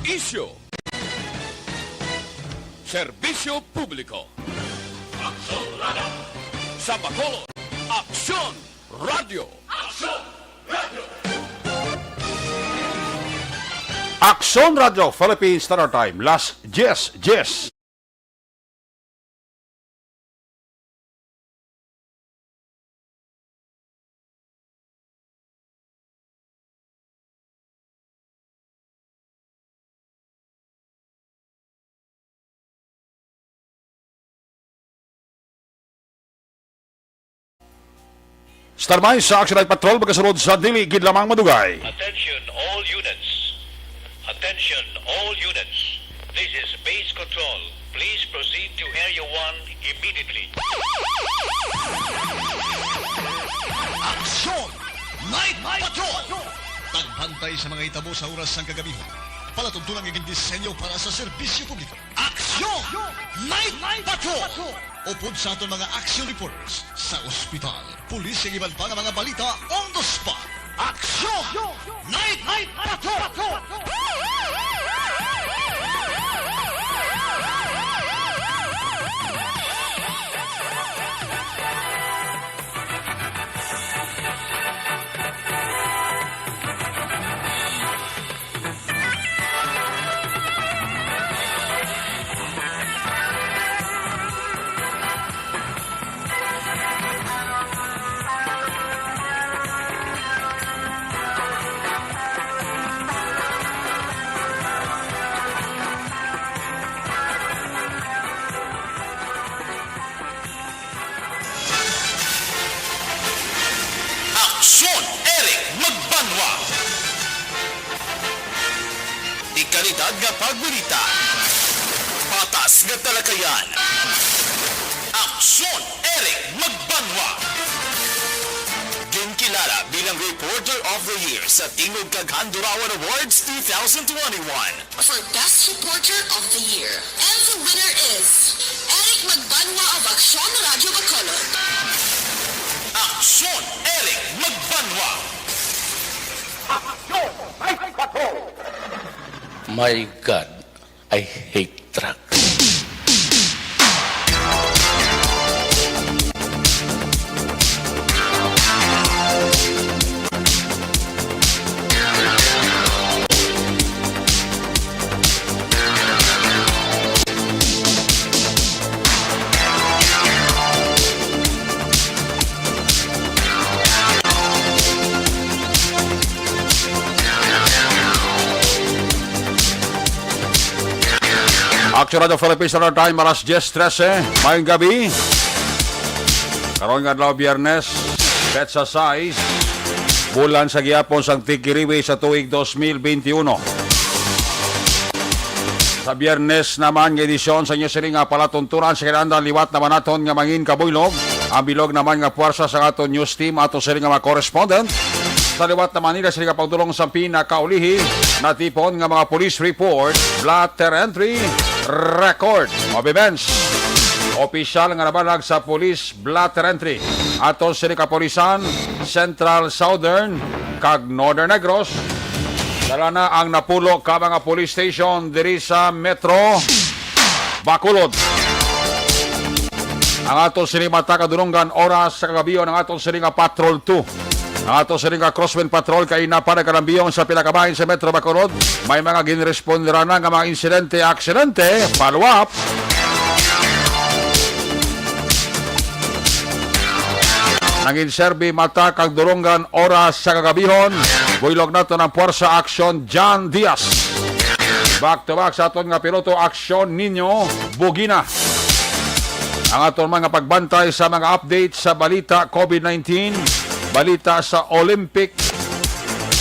Isyo. Serbisyo publiko. Aksyon Radio. Sa Bacolod, Aksyon Radio. Aksyon Radio. Aksyon Radio, Philippine Standard Time, Las 10:10. Starmay sa Action Night Patrol magasunod sa dili gid lamang madugay. Attention all units. Attention all units. This is base control. Please proceed to Area 1 immediately. Aksyon! Night Patrol! Tagbantay sa mga itabo sa oras ng kagabihan. Palatuntunan ng disenyo para sa serbisyo publiko. Aksyon! Night Patrol! Upod sa aton mga action reporters sa ospital, pulis ang iban pa ng mga balita on the spot. Aksyon! Night Patrol! Aksyon Eric Magbanwa. Ikalidad nga pagbalita. Patas nga talakayan. Aksyon Eric Magbanwa. Ginkilala bilang Reporter of the Year sa Tingog kag Handurawan Awards 2021. For Best Reporter of the Year. And the winner is Eric Magbanwa of Aksyon Radio Bacolod. Aksyon Eric Magbanwa. My God, I hate trucks. Aksyon Radio Philippine Standard Time, alas 10:13, mayong gabi. Karon nga adlaw Biyernes, petsa 6, bulan sa gihapon sang Tigiriwi sa tuig 2021. Sa Biyernes naman nga edisyon sa inyo sila nga palatuntunan sa kinahanglan liwat naman naton nga mangin kabuylog. Ang bilog naman nga puwersa sa aton news team ato sila nga mga correspondent. Sa liwat naman nila sila nga pagdulong sa pinakaulihi na tipon nga mga police report, blatter entry, record of events. Opisyal nga nabalag sa police blatter entry aton sila kapolisan Central, Southern kag Northern Negros. Dala na ang napulo ka mga police station diri sa Metro Bacolod. Ang aton sila mata kadulungan oras sa kagabiyon ang aton sila nga Patrol 2. Ang ato sa rin nga Crosswind Patrol kay napanagkarambiyon sa pilakabahin sa Metro Bacolod. May mga ginrespondera na nga mga aksidente, follow up. Nangin-serbi mata kag durunggan oras sa kagabihon. Buylog nato ng Puwersa Action John Diaz. Back to back sa aton nga piloto Action Nino Bugina. Ang aton mga pagbantay sa mga update sa balita COVID-19. Balita sa Olympic,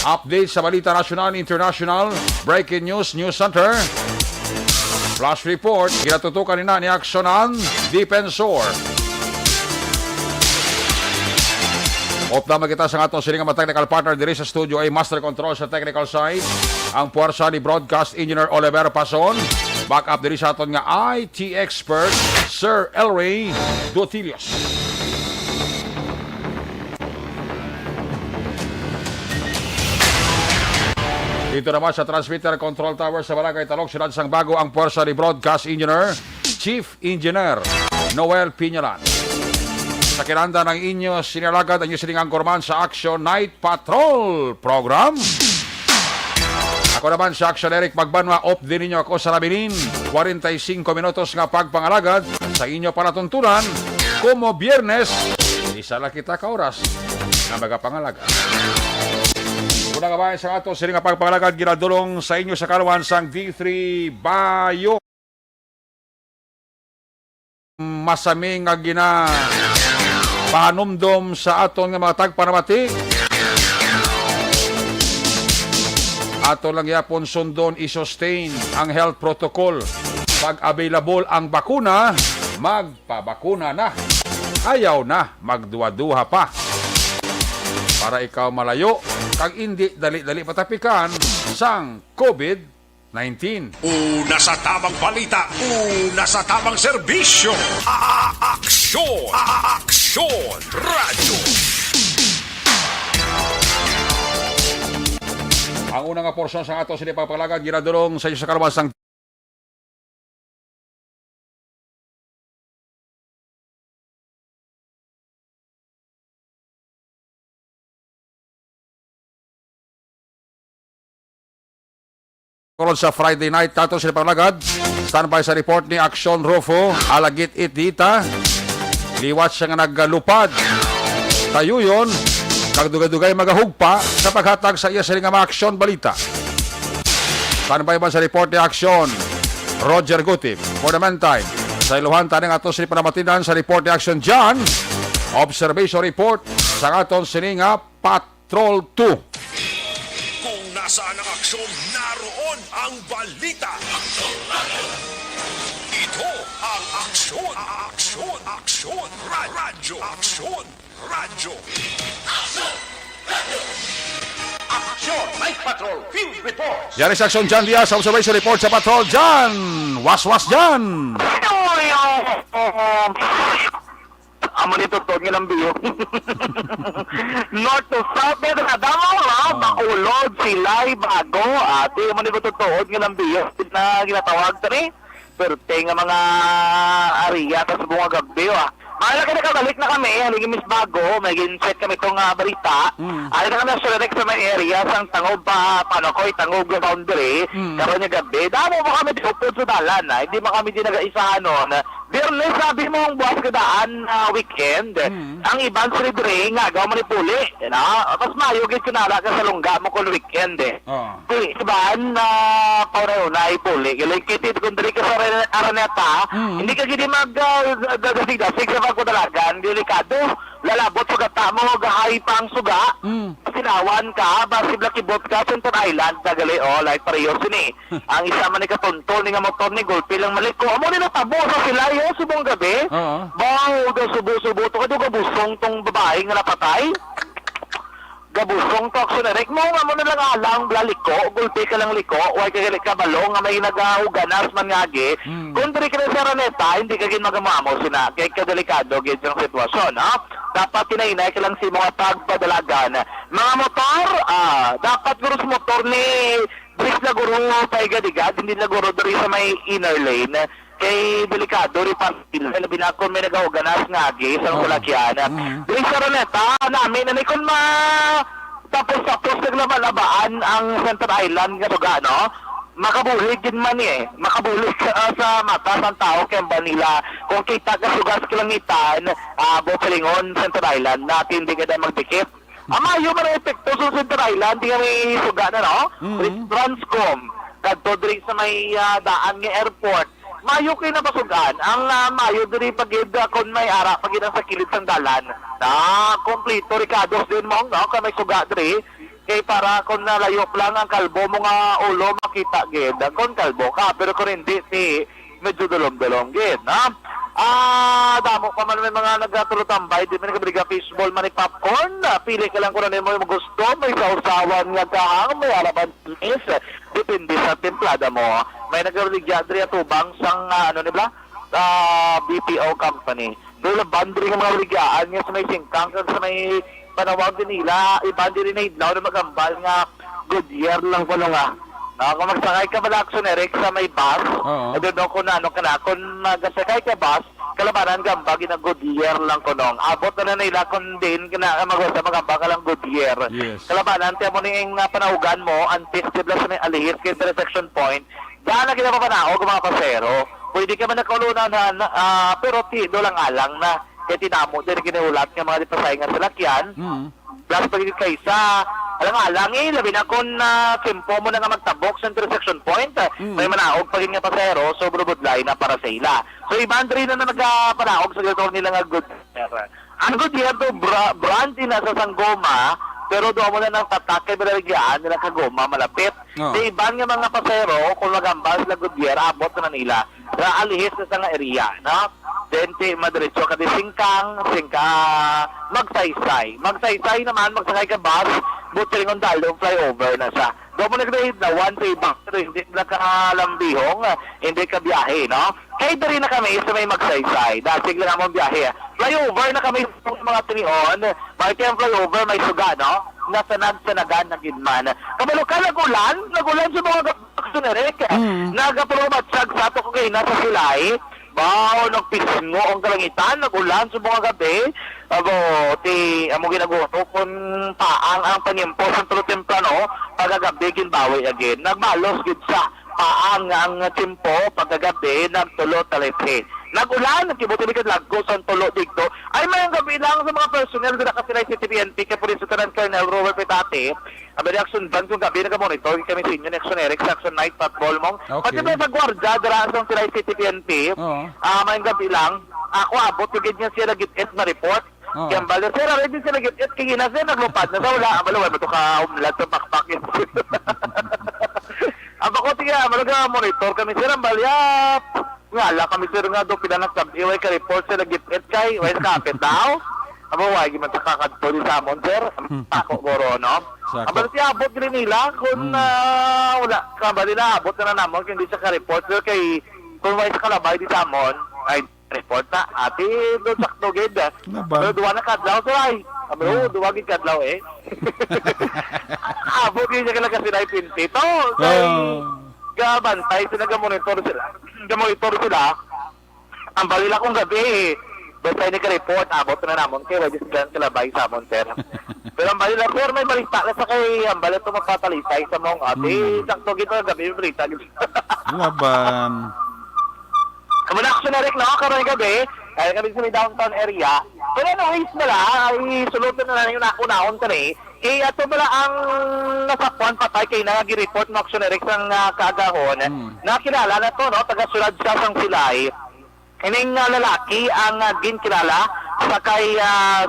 update sa balita national, international, breaking news, news center, flash report, ginatutukan nina ni Aksyonan, Defensor. Optama kita sa atong sininga technical partner diri sa studio ay Master Control sa technical side, ang puwersa ni Broadcast Engineer Oliver Pason, back up diri sa aton nga IT expert, Sir Elray Dotilios. Dito naman sa Transmitter Control Tower sa Barangay Talok, sinadsang bago ang puwersa ni Broadcast Engineer, Chief Engineer Noel Piñalan. Sa kinanda ng inyo, sinalagad ang inyong angkorman sa Action Night Patrol Program. Ako naman sa Action Eric Magbanwa, off din ninyo ako sa Labilin. 45 minutos nga pagpangalagad sa inyo palatuntunan. Como Biyernes, isa lang kita ka oras na magapangalaga. Una nga ba sa ato, sila nga pagpangalagad, ginadulong sa inyo sa kaluan sang D3 Bayo. Masaming nga panumdom sa aton nga mga tagpanamati. Ato lang yapon sundon i-sustain ang health protocol. Pag available ang bakuna, magpabakuna na. Ayaw na magduwa-duha pa. Para ikaw malayo, kag hindi dali-dali patapikan sang COVID-19. Una sa tamang balita, una sa tamang serbisyo. Aksyon! Aksyon! Radyo! Ang unang nga porsyon sa ato sinipapalagad, ginadulong sa inyo sa kaluan sang sa Friday night tato sila panglagad. Standby sa report ni Action Rufo, alagit it dita. Liwat siya nga naggalupad. Tayo yun, kagdugay-dugay magahugpa sa paghatag sa iya sa nga mga aksyon balita. Standby ba sa report ni Action Roger Gutip. For the meantime, sa iluhan tanong ato sila panamatinan sa report ni Action John. Observation report sa aton sininga Patrol 2. Kung nasaan ang aksyon, naroon ang balita. Ito ang aksyon, aksyon, aksyon, radyo, aksyon, radyo. Aksyon, Night Patrol, Field Report. Yan sa Action John Diaz, observation report sa Patrol John. Was-was John. Amo nito to ng biyo. North to south dito sa Davao ha, Bacolod, Silay, Bago, ati amo nito to ng biyo na ginatawag tani. Pero nga mga area sa bunga gabi Mahalaga na kabalik na kami, haligi Miss Bago, may ginset kami itong balita. Ay na kami select sa may area sang Tangob Panokoy, Tangob Boundary, karon nga gabi. Damo mo kami di upod sa dalan, hindi mo kami di nag-aisahan nun. Birnes, sabi mo ang buwas kadaan weekend, ang iban sridre nga, gawa mo ni Puli. Mas mayo, git kunala ka sa lungga mo kung weekend Iban, paunayo na Puli. Kitid kung dali ka sa Araneta, hindi ka gini mag-dasig-dasig sa pagkudalagan, delikado. Lalabot sa gata mo, gahay pang suga. Sinawan ka, basibla kibot ka, Center Island, tagali, like pareho sini. Ang isa man ni katuntol, ni nga motor ni Gulpi lang maliko. Amo ni natabo sa sila, subong gabi. Baw, subo-subo, to ka gabusong tong babae nga napatay. Gabusong to, aksyonarek mo, nga mo na lang alang, liko, Gulpi ka lang liko, huwag ka balong, nga may nagahuganas man ngagi. Kung dali ka na sa Araneta, hindi ka ginmagamamo sina, kaya kadelikado, ganyang sitwasyon, dapat tinainay ka lang si mga pagpadalagan. Mga motor, dapat guro sa motor ni Dris na guro paigadigad, hindi na guro dari sa may inner lane. Kay delikado rin pang binakon may nagahuganas nga agi sa kulakyan. Dris sa Araneta, namin na kung tapos naglabalabaan ang Center Island nga suga, makabulig din man makabulig sa mata ng tao kaya nila kung kita ka sugas kilangitan Bocalingon, Center Island natin hindi ka na magdikit amayo man ang epekto sa Center Island di kami suga na with Transcom kadto diri sa may daan nga airport mayo kayo na pasugan ang mayo diri pagid kon may ara pagid sa kilid sang dalan na kompleto Ricardos din mo kay may suga diri kay para kung nalayok lang ang kalbo mo nga ulo makita gid kung kalbo ka pero kung hindi medyo dulong-dulong gid damo pa man may mga nagtulotambay di man nagabriga fishball man popcorn pili ka lang kung ano mo gusto may sausawan nga kahang may alaban is depende sa templada mo may nagabriga diri atubang sang BPO company dula bandri nga mga brigaan nga sa may singkang sa may panawag din nila, iban din na idlaw na magambal nga Goodyear lang ko nga. Kung magsakay ka pala action Eric sa may bus, Oo. doon ko na ano ka na, kung magsakay ka bus, kalabanan ka bagi na Goodyear lang ko nung. Abot na nila kung din, magwasa magamba ka lang Goodyear. Yes. Kalabanan, tiyan mo na yung panahugan mo, antes dibla sa may alihis, kay intersection point, daan na kita papanahog mga pasero. Pwede ka man nakulunan pero do lang alang na. Kaya tinamo din kinulat ng mga dipasayngan sa lakyan. Plus pagiging kaysa, alang labi na kung simpo mo na nga magtabok sa intersection point, may manaog pagiging nga pasero, so budlay na para sa ila. So iban rin na nagpanaog sa gator nila nga Goodyear. Ang Goodyear to brand din na sa Sangoma, pero doon mo na ng tatakay balagyaan nila kagoma malapit. Oh. Di iban nga mga pasero, kung magambas na Goodyear, abot na nila sa alihis na sa nga area, no? Dente, madiretso ka di singkang, magsaysay. Magsaysay naman, magsakay ka bus, buti rin ang dalong flyover na siya. Doon mo nag-rate na one way back, pero hindi na kalambihong, hindi ka biyahe, no? Kaya rin na kami sa may magsaysay, dahil lang naman biyahe. Flyover na kami sa mga tinion, bakit yung flyover may suga, no? Nasanag-sanagan na gidman. Kabalo ka, nagulan sa mga action Eric. Nagapulomatsag sa ito ko kayo nasa silay. Bao, nagpisingo ang kalangitan, nagulan sa mga gabi. Abo, amo ginagawa kung paang ang panyempo sa tulo temprano, pagagabi ginbawi again. Nagbalos gid sa paang ang tempo, pagagabi, nagtulo talipi. Nagulan, nagkibuti-likod lagko sa tulo dito. Ay, mayang gabi lang sa mga personnel na nakasilay sa TPNP, kay Police Lieutenant Colonel Robert Petate. Abay, action band kung gabi nag-monitor, kami sa inyo, Action Eric, Action Night, Patrol Mong. Okay. Pati ba sa gwardya, daraan sa silay sa TPNP, Oo. mayang gabi lang, ako abot, yung niya siya nag-it na report. Oo. Kaya bali, sir, ready siya nag-it, kaya ginasa, naglupad na sa wala. Abalawan, ito ka, umlat sa pakpak. Aba ko, tiga, malaga-monitor kami, sir, ang balyap. Nga, kami sir nga doon, pinanagsabiway ka report sa nag-it kay, way sa kapit daw. Aba, wagi man sa kakadto ni Samon, sir. Ako, goro, no? Sako. Aba, siya abot rin nila kung wala, kabali na abot na namon, kung hindi siya ka-report, sir, kay, kung may sa kalabay di Samon, ay, report na, ati, doon sakto, gid. Naban. Pero duwa na kadlaw, sir, ay. Aba, duwa gid kadlaw, eh. Abot rin siya ka kasi na ipinti. To, kay, gabantay sila, gamonitor sila, ang balila kong gabi, basta ini ka-report, abot na namon kay Wajis Grand Kalabay sa amon, sir. Pero ang balila, sir, may balita na sa kay, ang balita magpapalisay sa mong ate, sakto gito na gabi, may balita. Laban. Kamuna action Eric, no? Karoon gabi, kaya kami sa may downtown area. Pero anyways nila, ay sulutan na lang yung nakunahon ka eh. Eh, ato pala ang nasakwan patay kay nag-report ng action Eric sang kagahon. Nakilala na to, no? Taga-sulad sa sang silay. Ining lalaki ang ginkilala sa kay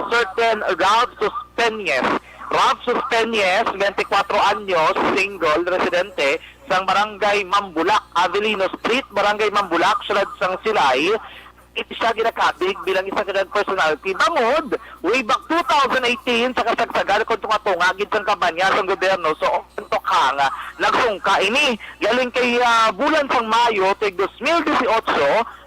certain Ralph Suspenyes. Ralph Suspenyes, 24 anyos, single, residente, sang barangay Mambulak, Avelino Street, barangay Mambulak, sulad sang silay. Ito siya ginakabig bilang isang ganang personality. Bangod, way back 2018 sa kasagsagan kung tunga-tungagid sang kampanya sa gobyerno. So, untok hang, nagsungka ini. Galing kay bulan sang Mayo, tig 2018,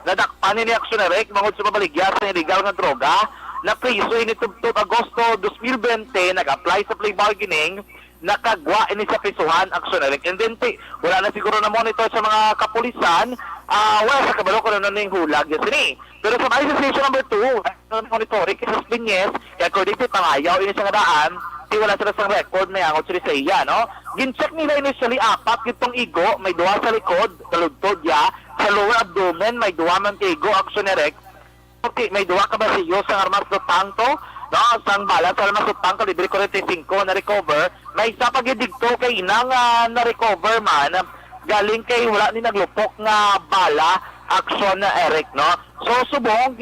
nadakpan ni Action Eric, mangod sa pabaligya sa illegal nga droga, na priso ini tubtub Agosto 2020, nag-apply sa plea bargaining, nakagwa ini sa prisuhan Action Eric. And then, wala na siguro na monitor sa mga kapulisan, wala sa kabalo ko na yung hulag yan sini. Pero sa Vice Station number 2, monitoring kay Suspenyes, kaya according to pangayaw, ini sa daan, di wala sila sa record, may angot sila sa iya, no? Gincheck nila initially, 4 itong igo, may 2 sa likod, sa lugtod ya, sa lower abdomen, may 2 man igo, Action Eric. Okay, may 2 ka ba siyo sa armas do tanto, no? Sang bala sa armas do tanto, libre 45 na recover. May isa pagidigto kay inang na-recover man, galing kay wala ni naglupok nga bala, Action Eric, no? So, subong,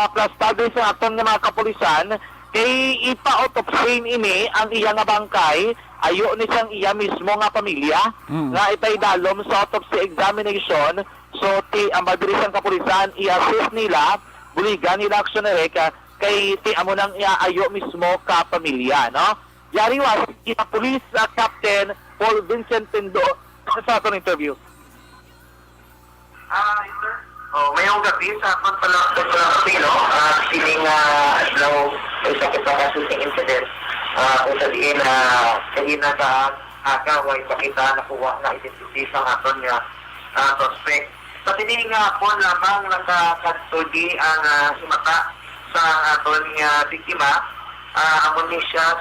plastado sa aton nga mga kapulisan, kay ipa-autopsy ini ang iya nga bangkay, ayo ni siyang iya mismo nga pamilya, nga itay dalom sa autopsy examination. So, ang madirisang kapulisan, i-assist nila, buligan nila Action Eric, kay amo nang iaayo mismo ka pamilya, no? Yari was, police Captain Paul Vincent Tindo sa atong interview. Mayong gabi sa akong palo, sining adlaw sa kita shooting incident, kung sabihin kanina sa aga way pakita na kuha na identity sa aton nga suspect. Sa tini nga po lamang nakakatudi ang himata sa aton nga biktima. Amo ni siya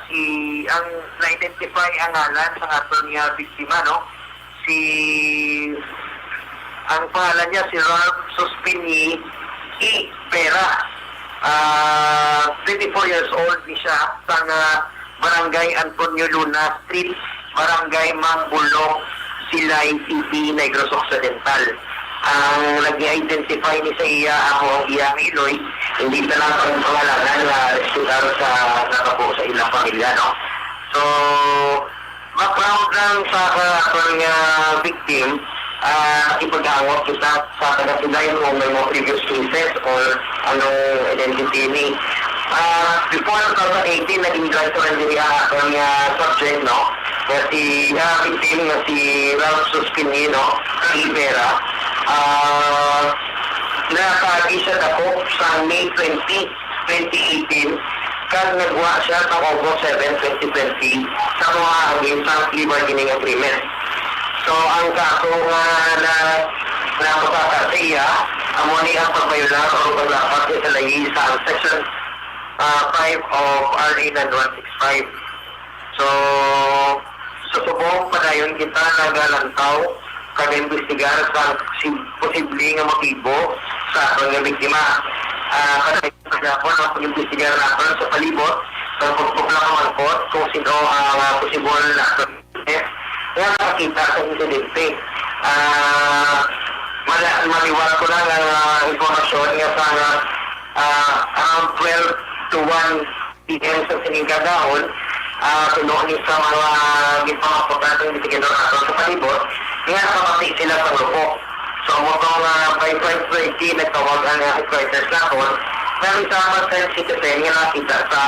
ang na-identify ang ngalan sa aton nga biktima, no? Ang pangalan niya si Ralph Suspini E. Pera. 24 years old ni siya sa Barangay Antonio Luna Street, Barangay Mambulong, Silay City, Negros Occidental. Ang nag-identify ni sa iya ang iyang Iloy, hindi na lang ang pangalanan na resultado sa nakabuo sa ilang pamilya, no? So, background lang sa ating victim, ipag-awat kita sa taga-silayan kung may mga previous cases or anong identity ni. Before 2018, naging drug surrender ang ating subject, no? Na si victim na si Ralph Suspini, no? Rivera. Nakagi siya ako sa May 20, 2018 kan nagwa siya sa August 7, 2020 sa mga hangin sa plea bargaining agreement. So, ang kaso nga na napapasa sa iya, amo ni ang pagbayulang o paglapat sa layi sa Section 5 of RA 9165. So, subong pa na yun kita nagalantaw kag-imbestigar sa posibleng motibo sa atong biktima. Kasi po na pag-imbestigar natin sa palibot, sa pagpukla ng mangkot, kung sino ang posibol na kaya nakakita sa insidente. Maliwag ko lang ang informasyon nga sa around 12 to 1 p.m. sa Siningkagahon, tulo ni sa mga gipamaputan ng investigador natin sa palibot, nga nakapati sila sa grupo. So, mutong by 5:20, nagtawag ang headquarters natin, namin sa mga citizen nga nakita sa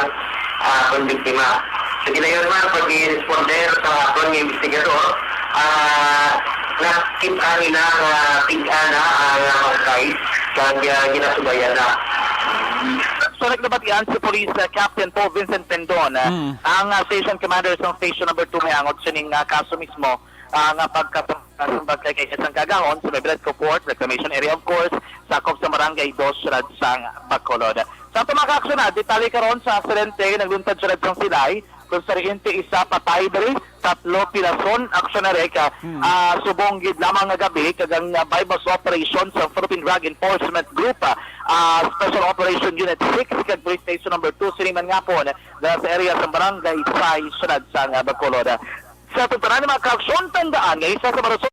biktima. So, ginayon man, pag-i-responder sa aton ng investigador, nakita nila tig-an na ang hangkay, kaya ginasubayan na. So, nagbatian si Police Captain Paul Vincent Pendon, ang station commander sa station number 2 may angot siya ng kaso mismo, nga pagkasumbag kay isang kagahon sa Mabres Port, reclamation area of course, sakop sa Barangay 2, Surad sang Bacolod. Sa tumakakso na, detalye karon sa aksidente, nagluntad Surad sang Silay, kung sa riente isa patay diri, tatlo pinason, aksyon ka, subong gid lamang nga gabi, kagang bypass operation sa Philippine Drug Enforcement Group, Special Operation Unit 6, kag Police Station number 2, siniman nga po, sa area sa Barangay 5, Surad sang Bacolod. Sa tutunan ng mga kaaksyon, tandaan nga isa sa mga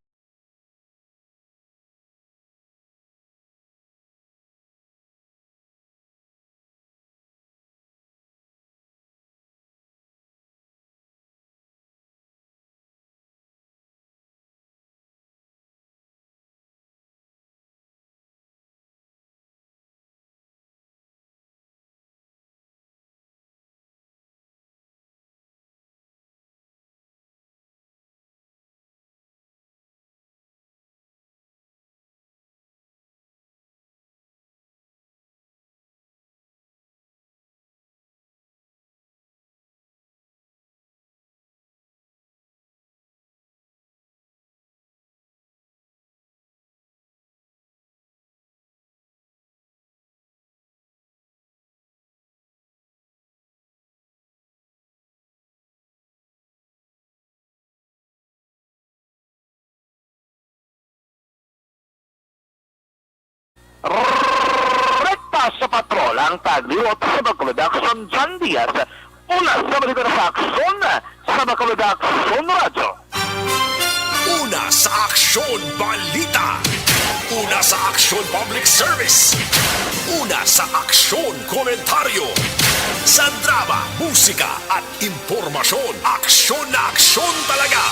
rekta sa patrol ang tagliwot sa Bacolod Action John Diaz. Una sa Bacolod Action sa Bacolod Action Radyo. Una sa Aksyon Balita. Una sa Aksyon Public Service. Una sa Aksyon Komentaryo. Sa drama, musika at impormasyon. Aksyon na aksyon talaga.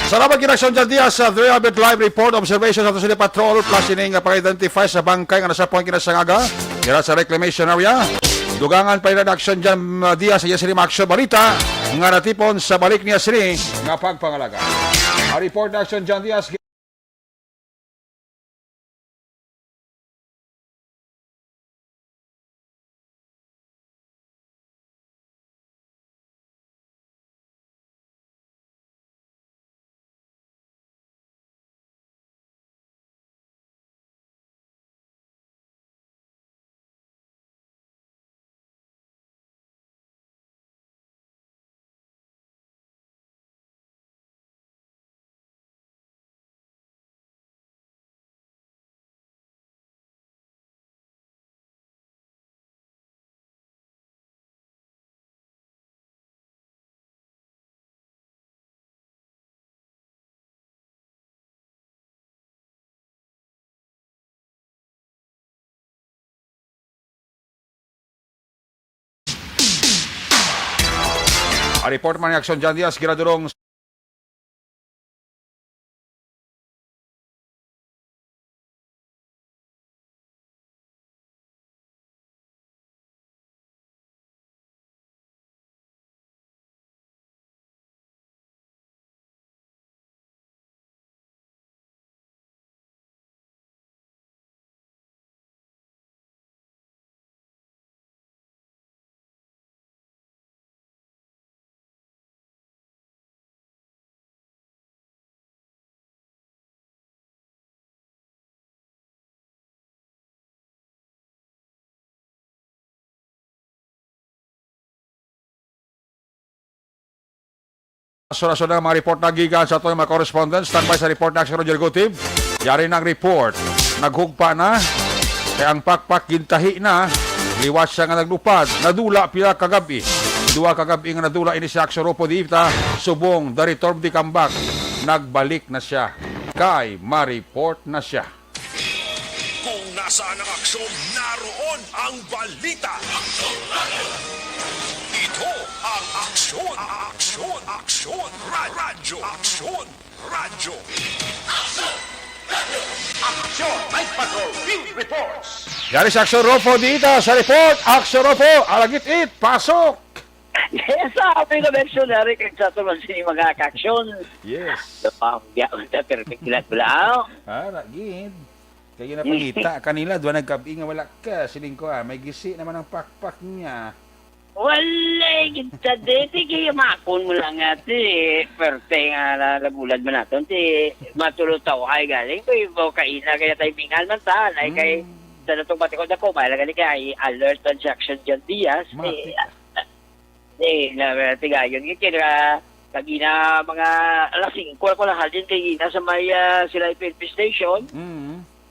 Salamat kinaksyon dyan Diaz sa 300 live report observation sa Tusili Patrol plus ining pag-identify sa bangkay nga nasa puang kinasangaga kira sa reclamation area. Dugangan pa rin aksyon dyan Diaz sa Yasiri Aksyon Balita nga natipon sa balik niya sini nga pagpangalaga. A report na aksyon dyan Diaz report man ng aksyon dyan Diaz, giradurong Aso-aso na mga report na gigan sa ito mga correspondents. Standby sa report na aksyon Roger Gutib. Yari ng report. Naghugpa na. Kaya ang pakpak gintahi na. Liwas siya nga naglupad. Nadula pila kagabi. Dua kagabi nga nadula ini si aksyon Ropo Dita. Subong, the return di comeback. Nagbalik na siya. Kay ma-report na siya. Kung nasaan ang aksyon, naroon ang balita. Ito ang aksyon, aksyon, aksyon, radyo, aksyon, radyo. Aksyon, Night Patrol, Field Reports. Yari si aksyon Ropo Dita sa report. Aksyon Ropo, alagit-it, pasok! Yes, sabi ko mentionary kay sa tulad sini mga kaksyon. Yes. Dapat ya unta perfect kilat bala. Gid. Kaya na pangita kanila duwa nagkabi nga wala ka siling ko may gisi naman ang pakpak niya. Wala kita dito kaya makon mo lang ati. Perte nga labulad man naton ti matulog taw ay galing ko ibo kaina kaya tayo bingal man ta ay kay sa natong batiko dako may lagali kay alert transaction dyan Diaz. Tigayon kaya kagina mga alas 5 ko lang halin kay sa may sila PNP station.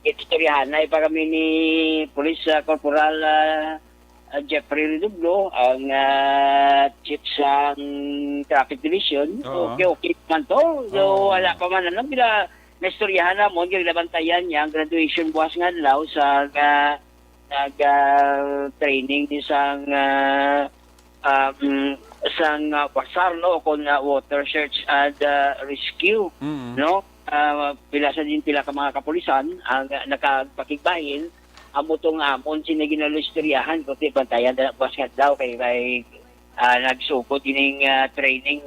Istoryahan na pa kami ni Police Corporal Jeffrey Redublo, ang chief sa traffic division. Okay man to. So wala pa man lang bila naistoryahan na mo yung labantayan niya ang graduation buwas nga law sa nag-training ni sang wasar no kon water search and rescue no pila sa din pila ka mga kapulisan ang nakapakigbahin amo tong amon sinaginalistoryahan ko ti bantayan na basket daw kay nagsukot ining training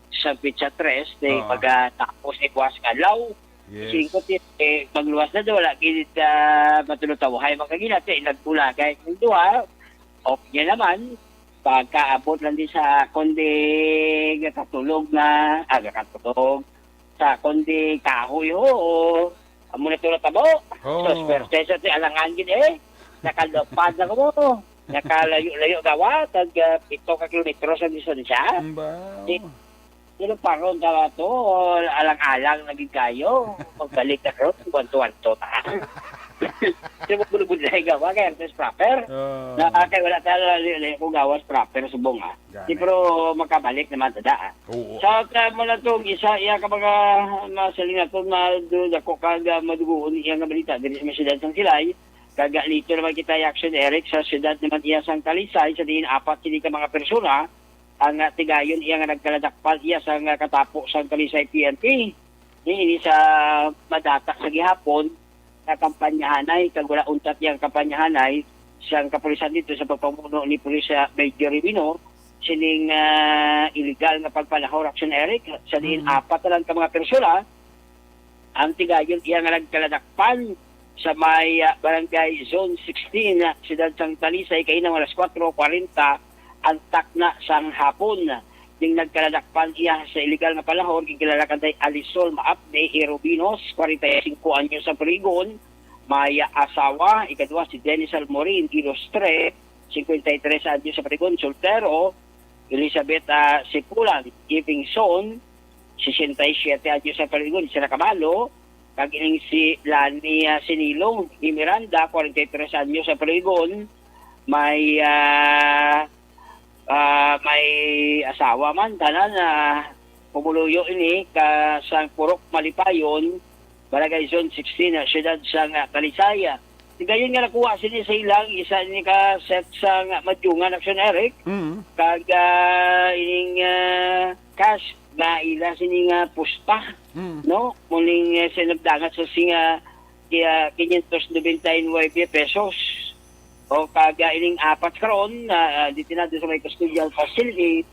sa Pizza 3 di pagkatapos ni buwas law. Yes. Singko ti pagluwas na daw wala gid matulog tawahay makagina ti nagpulagay ng duha okay naman pagkaabot lang din sa kundi katulog na katulog sa kundi kahoy ho amo na tulad tabo so percent sa alangan gid nakalupad na ko nakalayo-layo gawa tag 7 ka kilometro sa distansya sino paron ka to alang-alang naging kayo pagbalik na ron tuwan-tuwan-to ta sino mo bulubud na gawa kaya artes proper na kaya wala talaga kung gawas proper subong pero makabalik naman tada sa mo na itong isa iya ka mga masaling na itong ako kaga madugoon iya nga balita diri sa siyudad sang Silay kaga lito naman kita action Eric sa siyudad naman iya sang Talisay sa diin 4 sili ka mga persona ang tigayon iya nga nagkaladakpal iya sang katapo sang Talisay PNP ini sa madata sa gihapon na kampanyahanay kag wala untat yang kampanyahanay siyang kapulisan dito sa pagpamuno ni Pulis Major Ribino sining illegal nga pagpalahor action Eric sa diin 4 lang ka mga persona ang tigayon iya nga nagkaladakpan sa may barangay zone 16 siyudad sang Talisay kay nang alas 4:40 ang takna sang hapon ding nagkaladakpan iya sa illegal nga palahor gigilala kanday Alisol Maapde Erobinos 45 anyo sa Perigon may asawa ikadua si Dennis Almorin Ilostre 53 anyo sa Perigon soltero Elizabeth Sipulan Ivingson 67 anyo sa Perigon sila Kabalo kag ining si Lani Sinilong Miranda 43 anyo sa Perigon may asawa man tanan na pumuluyo ini sa Purok Malipayon Barangay Zone 16 siyudad sang Talisay Gayon nga nakuha sini sa ilang isa ni ka set sa nga madyungan action Eric kag ining cash na ila sini nga pusta no muling sinagdangat sa singa kaya 599 pesos o kag ining apat karon dito na sa may custodial facility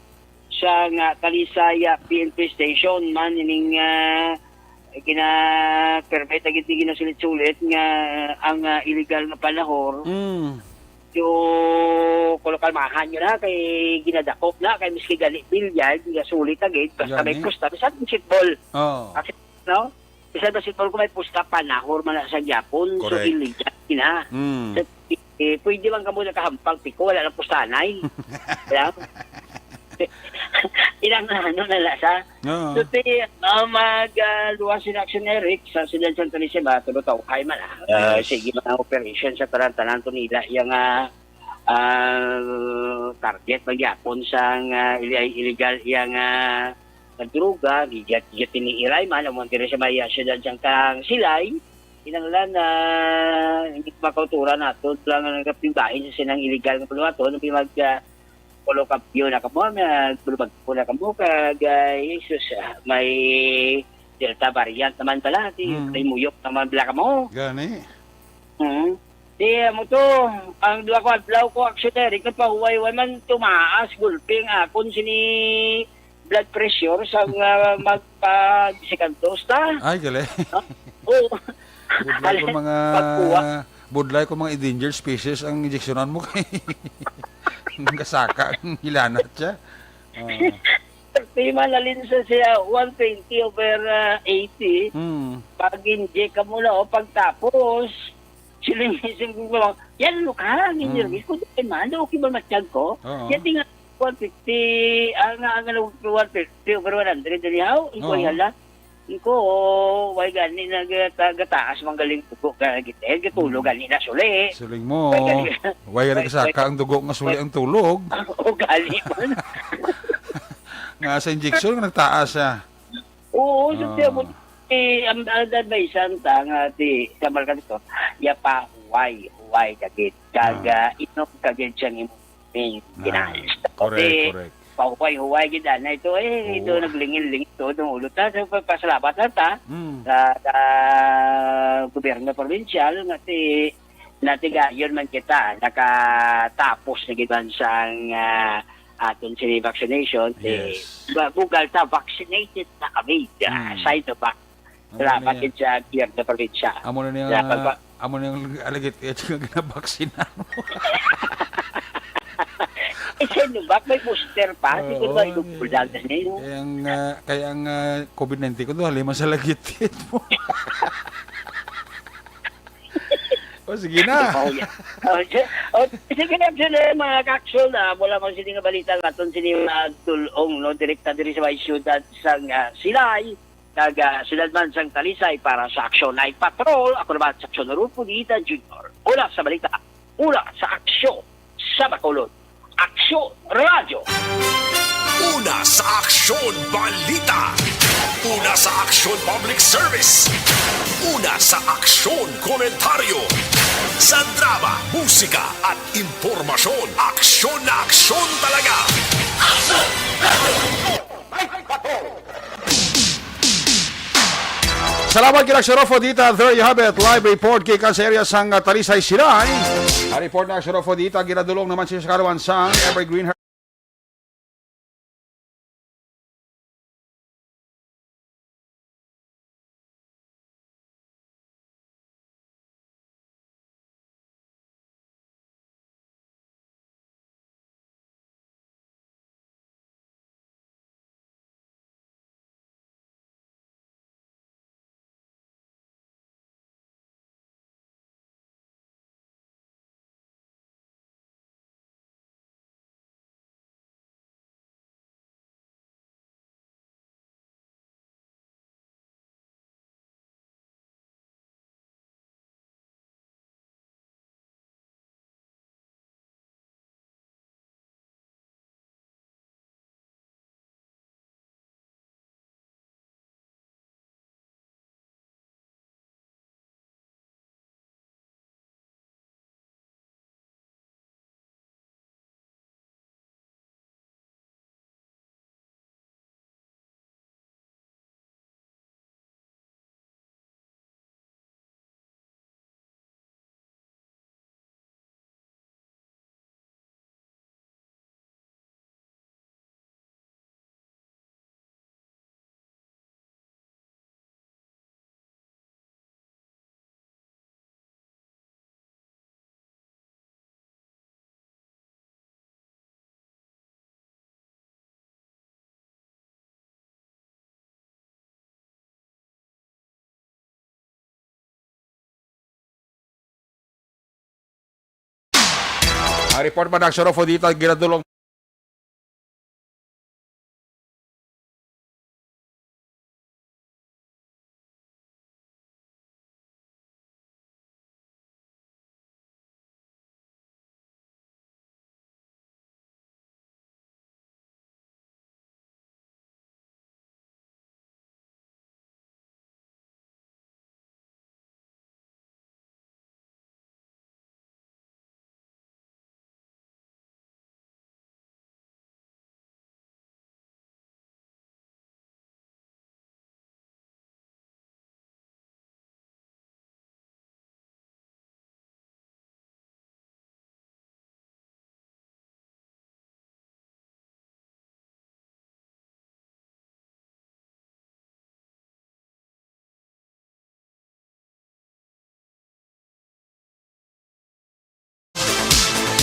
sa nga Talisaya PNP station man ining permit agad ginasulit-sulit nga ang illegal nga panahor yung kolokal mahan nyo na kay ginadakop na kay miski gali bilyard nga sulit agad basta may pusta bisan basketball kasi no bisan basketball ko may pusta panahor man sa Japon so illegal na pwede man ka muna kahampang piko wala nang pustanay ilang ano na lasa. So, magluwas in action Eric sa Silan Santa Lisima, tulutaw kay man sige mga operation sa tarantanan to nila yung target magyapon sa illegal yung droga, giyat tiniiray man, ang mga sa maya siya dyan kang silay, inanglan na hindi makautura nato lang ang kapimbahin sa sinang illegal na puluwato, nung polo kapyo na kamo, bulubag po na kamo, Jesus, may Delta variant naman pala, may muyok naman pala kamo. Gani. Di mo to, ang dua ko, adlaw ko, actually, nagpahuway-huway man tumaas, gulping akon sini blood pressure sa magpa-sikantos ta. Ay, gali. Oo. Budlay ko mga endangered species ang injeksyonan mo kay kasaka ang hilanat siya. Manalin sa siya 120 over 80. Pag inject ka muna o pagtapos silimising ko yan ka, nirmis ko din man, okay ba matiyag ko? Yan tinga 150, ang 150 over 100 dalihaw, iko yala. Iko, way gani nagataas mang galing dugo ka gitel, gitulog gani na suli. Suling mo. Way nagsaka ang dugo nga suli ang tulog. O gali man. Nga sa injection nagtaas siya. Oo, so siya mo ang advice ta nga ti sa marka dito. Ya pa huway kagit. Kaga inom kagit siyang kinais. Correct. Pahuway gida na ito ito naglingil-lingil to ng ulo ta sa pasalamat ta sa gobyerno provincial nati gayon man kita nakatapos na giban sang aton sini vaccination bugal ta vaccinated na kami Sinovac salamat sa gobyerno provincial amo na yung alagit kaya ginabaksinan mo. Sinovac may booster pa, hindi ko ba ilupulan na niyo. Kaya ang COVID-19 ko doon, halima sa lagit mo. O, sige na. Sige na sila mga kaksyon na mula mga sining balita natin sining tulong no, direkta diri sa may syudad sang Silay, silad man sang Talisay para sa Aksyon Night Patrol. Ako naman sa Aksyon Rupo Dita Junior. Una sa balita, una sa Aksyon sa Bacolod. Aksyon Radyo. Una sa Aksyon Balita. Una sa Aksyon Public Service. Una sa Aksyon Komentaryo. Sa drama, musika at impormasyon. Aksyon na aksyon talaga. Aksyon! Salamat kina Xerofo Dita. There you have it. Live report kay sa area sang Talisay Silay. A report na Xerofo Dita. Ginadulong naman siya sa karawan sang Evergreen Ang report pa ng Sorofo dito, ginadulong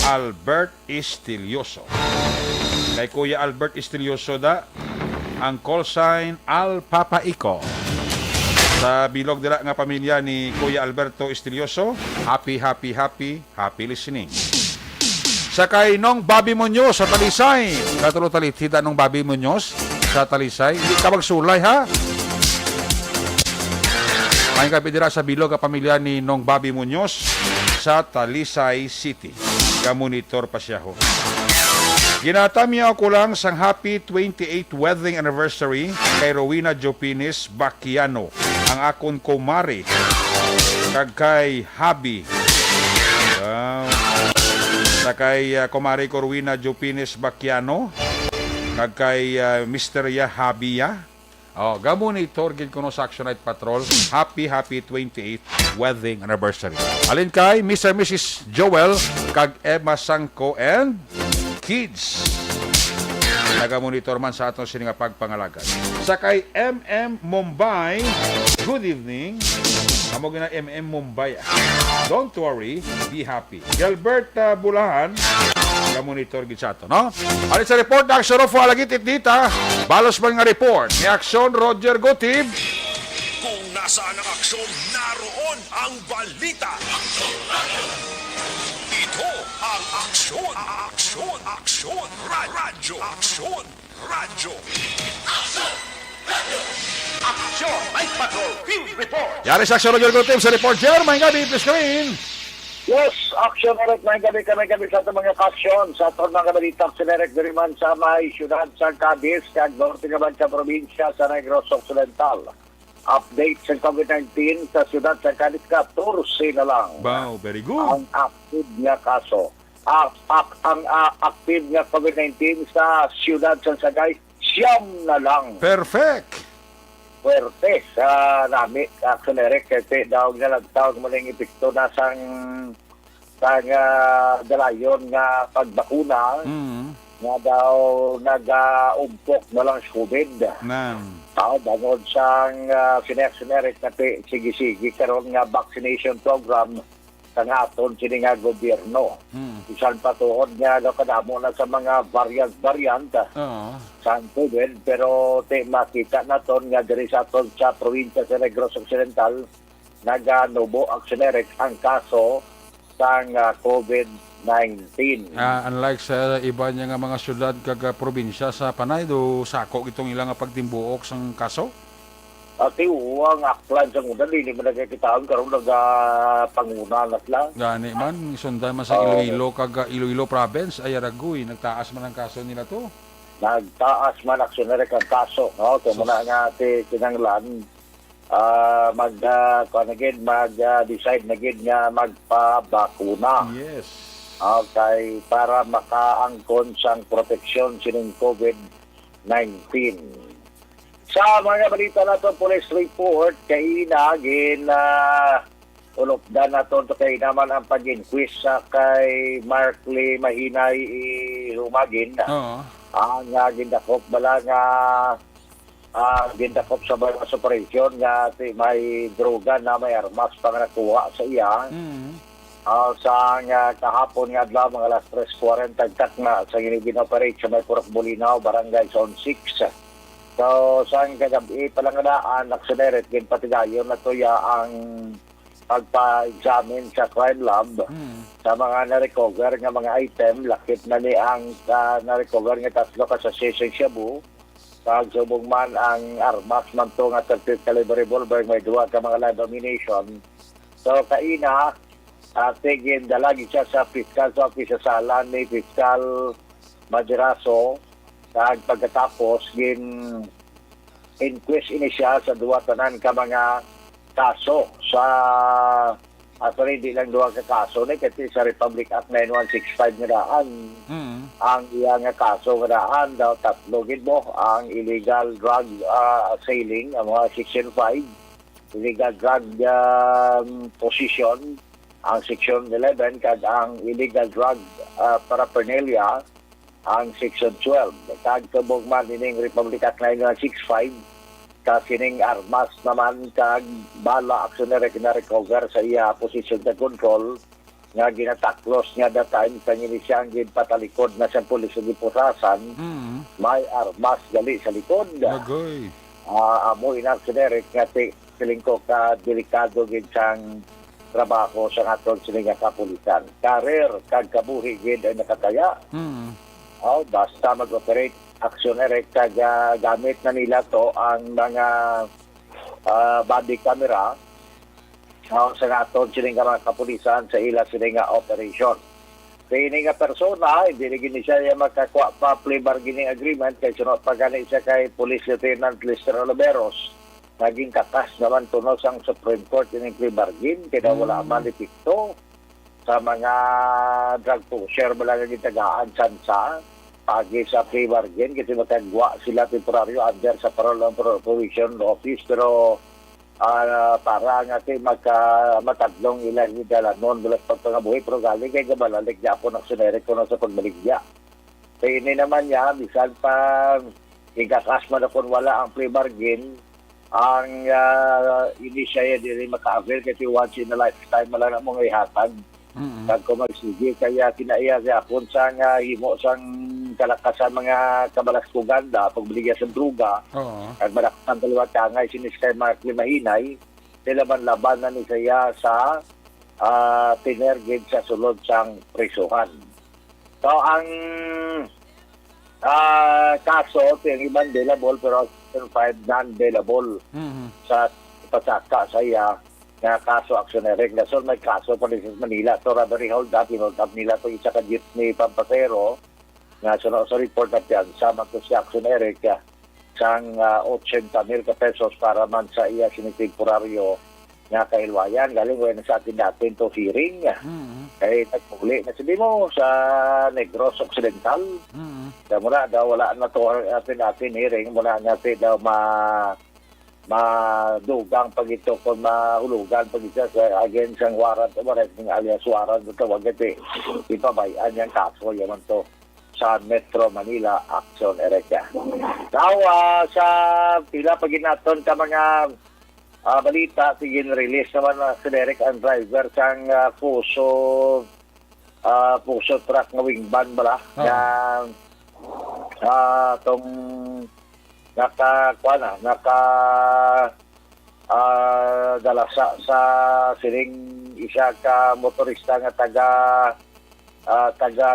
Albert Estilioso. Kay Kuya Albert Estilioso da, ang call sign Al Papa Iko. Sa bilog nila nga pamilya ni Kuya Alberto Estilioso, happy listening. Sa kay Nong Bobby Muñoz sa Talisay. Katulo talitida nung Bobby Muñoz sa Talisay. Hindi ka magsulay ha. May kapidira sa bilog nga pamilya ni Nong Bobby Muñoz sa Talisay City. Monitor pa siya ho. Ginatamya ko lang sang happy 28th wedding anniversary kay Rowena Jopines Baquiano, ang akon kumari, kag kay Habi. Sa kay kumari ko Rowena Jopines Baquiano, kag kay Mr. Habia. Gamonitor gid kuno sa Action Night Patrol. Happy 28th wedding anniversary. Alin kay Mr. and Mrs. Joel kag Emma Sangko and kids. Nagamonitor man sa aton sini nga pagpangalagan. Sa kay MM Mumbai, good evening. Amo gina MM Mumbai. Don't worry, be happy. Gilbert Bulahan, monitor gid sa ato, no? Alin sa report ng Sorofo alagit itdita. Balos man nga report ni Aksyon Roger Gotib. Kung nasaan ang aksyon, naroon ang balita. Ito ang aksyon. Radyo. Aksyon! Night Patrol Field Report! Yari sa Aksyon Roger Gotib sa report. Jer, may gabi, please screen. Yes, action Eric, may gabi sa itong mga aksyon sa itong mga balitang sinerek diri man sa may syudad sa Cadiz kag norte naman sa probinsya sa Negros Occidental. Update sa COVID-19 sa syudad sa Cadiz 14 na lang. Wow, very good. Ang active nga kaso. Ang active nga COVID-19 sa syudad sa Sagay, 9 na lang. Perfect. Puwerte sa nami action Eric kasi daw nalagtaw mo ng epekto na sang dalayon nga pagbakuna nga daw nag-umpok na lang sa COVID. Bangod sang Action Eric na sige karon nga vaccination program sa aton sini nga gobyerno. Isan patuod nga kadamo na sa mga variant sa COVID, pero makita naton nga diri sa aton sa probinsya sa Negros Occidental naganubo Action Eric ang kaso sa COVID-19. Unlike sa iba niya nga mga syudad kag probinsya sa Panay, do sako itong ilang pagtimbuok sang kaso? Ati uwang aklan sa ngunan, hindi mo nagkakitaon karon panguna na lang. Gani man, sundan man sa Iloilo kag Iloilo province, ay Aragoy, nagtaas man ang kaso nila to. Nagtaas man Action Eric ang kaso, no? Kaya muna nga ati kinanglan, mag-decide na gid nga magpabakuna. Yes. Okay, para makaangkon sang proteksyon sining COVID-19. Sa mga balita nato police report, kay nagin ulokdan nato to kay naman ang pag-inquest sa kay Markley Mahinay Humagin. Ang gindakop bala nga gindakop sa balas operasyon nga may droga na may armas pang nakuha sa iya. Sa kahapon nga adlaw mga alas 3:40 tagtak na sa ginigin-operate sa may Purok Bulinaw, Barangay Zone 6. So, sa kagabi palanganaan, Action Eric, ginpatigayon na toya ang pagpa-examine sa crime lab sa mga na-recover nga mga item, lakip na ni ang na-recover nga 3 ka sachet shabu. Pagsubong man ang armas man to nga 30 caliber revolver, may 2 ka mga live ammunition. So kaina, tigin dalagi siya sa fiscal office sa sala ni Fiscal Maderaso. Kag pagkatapos inquest ini siya sa 2 tanan ka mga kaso sa di lang 2 ka kaso ni kasi sa Republic Act 9165 nga daan. Ang iya nga kaso nga daan daw 3 gid mo ang illegal drug selling, ang mga section 5, illegal drug possession ang section 11, kag ang illegal drug paraphernalia ang section 12. Kag kabugman ining Republic Act 9165 kasining armas naman kag bala actionary na recover sa iya position sa control nga ginataklos nga that time kanyini siyang ginpatalikod na siyang pulis ng ipusasan, may armas gali sa likod. Agoy. Amo inactionary nga piling ko ka delikado gid siyang trabaho sa atong sininga kapulisan. Karir kag kabuhi gid ay nakataya. Basta mag-operate actionary kag gamit na nila to ang mga body camera sa atong sininga mga kapulisan sa ila sininga operation. Kaya nga persona, hindi rin siya makakuha pa plea bargaining agreement kay sunod pa gani siya kay Police Lieutenant Lester Oliveros. Naging katas naman tunos ang Supreme Court yung plea bargain kaya wala man ipikto sa mga drug pusher wala nga gitagaan sansa pagi sa plea bargain kasi makagwa sila temporaryo under sa Parole and Provision Office pero para nga kay matadlong ilang idalanon bilas pagpangabuhi pero galing kay gabalalik niya po ng suneret ko na sa pagbaligya. Kaya ini naman niya bisan pa igakas man kung wala ang plea bargain ang ini siya dili maka-avail kasi once in a lifetime lang na mong ihatag. Kag kumagsige kaya kinaiya siya kung sa nga himo sang kalakasan mga kabalaskugan da pagbiligya sa druga. Kag malakang kaliwat kangay sinis kay mga klimahinay sila man laban na ni siya sa tinergid sa sulod sang prisuhan. So ang kaso yung ibang bailable pero 5 non-bailable sa pasaka sa iya nga kaso actionary. So may kaso pa rin sa Manila. So robbery hold up nila to isa ka jeepney pampasero nga sa report na yan sama to si actionary ka sang 80,000 pesos para man sa iya sinitemporaryo nga kahilwayan. Galing na sa atin natin to hearing. Kaya nagpuli na sabi mo sa Negros Occidental. Kaya mula daw wala na to atin hearing. Mula natin daw madugang pag ito kung mahulugan pag ito against ang warrant o alias warrant ito wag ito ipabayan yung kaso yaman to sa Metro Manila Action Area. Now sa pila pag inaton ka mga balita tigin release naman na si Derek ang driver sang Puso truck nga wingban bala nga tong dala sa siring isa ka motorista nga taga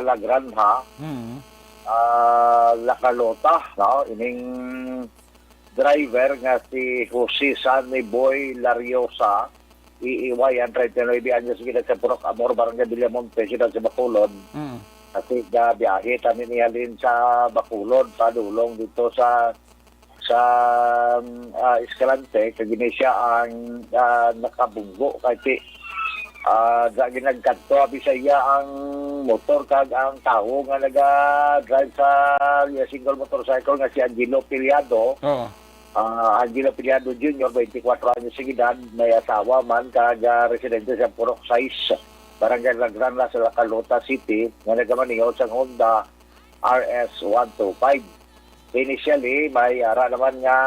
La Granja La Carlota no ining driver nga si Jose Sunny Boy Lariosa EEY 139 anyos gila sa Purok Amor Barangay Villamonte sila sa Bacolod kasi biyahe kami nihalin sa Bacolod padulong dito sa Escalante kagini siya ang nakabunggo kasi ginagkanto Bisaya ang motor kag ang tao nga naga-drive sa single motorcycle nga si Angelo Piliado. Angelo Piliado Jr. 24 anyos sa edad, may asawa man kag residente sa Purok 6 Barangay La Granja sa Calota City nga nagamaniho sa Honda RS125. Initially, may ara naman nga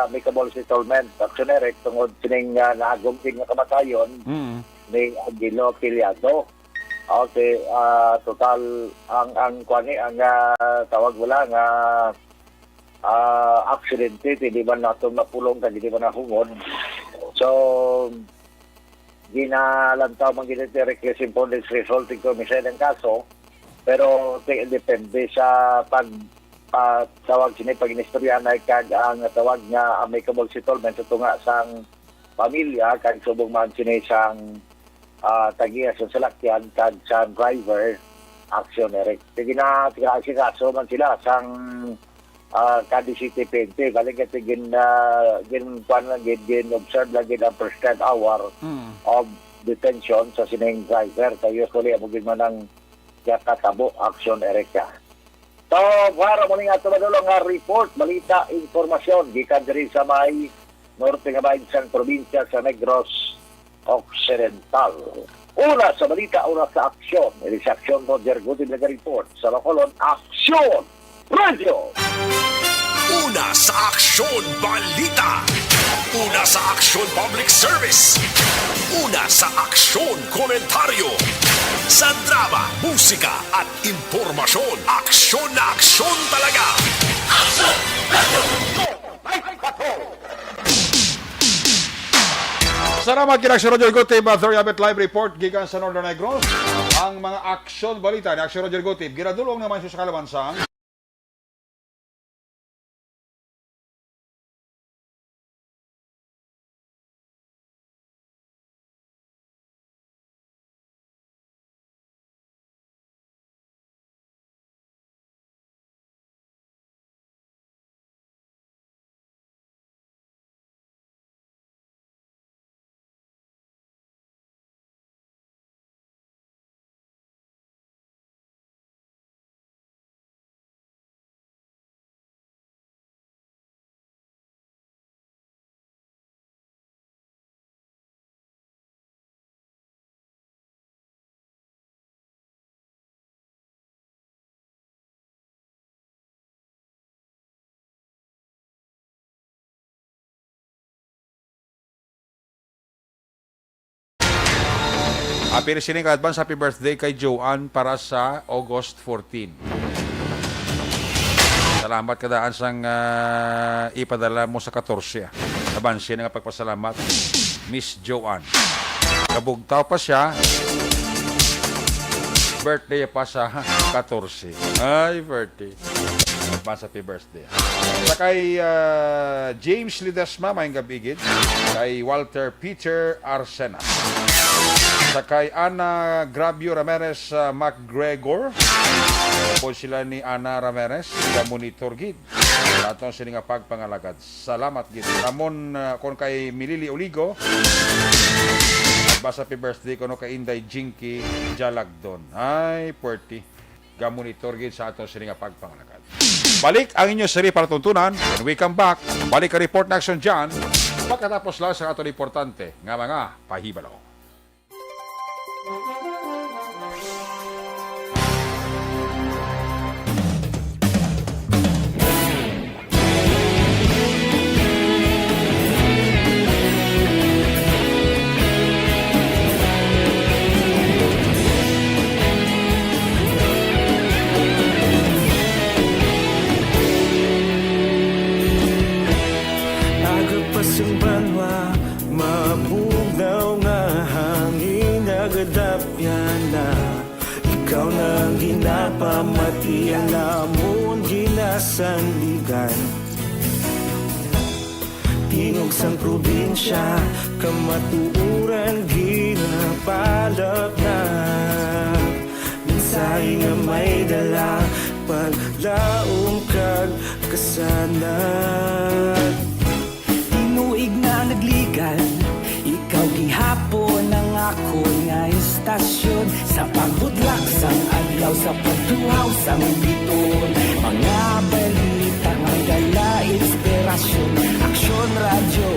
amicable settlement actionary tungod sining naagom din nga kamatayon ni Angelo Piliado. Okay, total ang kwani ang tawag wala nga aksidente, hindi man nato mapulong kag hindi man nahungod. So ginalantaw mang giniti reclusive police resulting to misal ang kaso, pero depende sa tawag sini pag inistorya na kag ang tawag nga amicable settlement ito nga sang pamilya kag subong man sini sang tagiya sa salakyan kag sa driver action erect. Sige na kaso man sila sang kada City Pente galing ito gin observe lagi ang prescribed hour of detention sa sining driver kaya usually amugin man ang katabo action ereka. So, para mo nga tumadulong nga report, balita, informasyon, gikan diri sa may norte nga bahin sang probinsya sa Negros Occidental. Una sa balita, una sa aksyon. Ili sa aksyon Roger Gutim nag-report sa Bacolod, Aksyon Radio! Una sa aksyon balita. Una sa aksyon public service. Una sa aksyon komentaryo. Sa drama, musika at impormasyon. Aksyon na aksyon talaga. Aksyon! Salamat kina si Roger Gutib, Third Habit Live Report gikan sa Northern Negros. Ang mga aksyon balita ni Aksyon Roger Gutib, ginadulong naman siya sa kalabansang apir sining advance happy birthday kay Joanne para sa August 14. Salamat kadaan sang ipadala mo sa 14. Abansin nga pagpasalamat Miss Joanne. Kabugtaw pa siya. Birthday pa sa 14. Ay, birthday. Advance happy birthday. Sa kay James Lidesma, may gabigid. Kay Walter Peter Arsena. Sa kay Ana Grabio Ramirez McGregor. Po sila ni Ana Ramirez, the monitor gid. Lahat sila nga pagpangalagad. Salamat gid. Ramon kon kay Milili Oligo. Basa happy birthday ko no kay Inday Jinky Jalagdon. Ay, puerti. Ga-monitor gid sa aton sila nga pagpangalagad. Balik ang inyo sari para tuntunan. When we come back, balik ang report na action dyan. Pagkatapos lang sa aton importante nga mga pahibalaw. Agapasumbanwa, mabugaw nga hangin agadapyan na. Ikaw nang ginapamati ang amon ginasandigan. Tingog sang probinsya, kamatuuran ginapalap na. Minsay nga may dala, paglaong kag kasanat. Inuig na nagligan, ikaw gihapon ang ako nga istasyon. Sa pagbudlak sang adlaw, sa pagtuhaw sang biton. Mga balita, magdala inspirasyon. Aksyon radyo,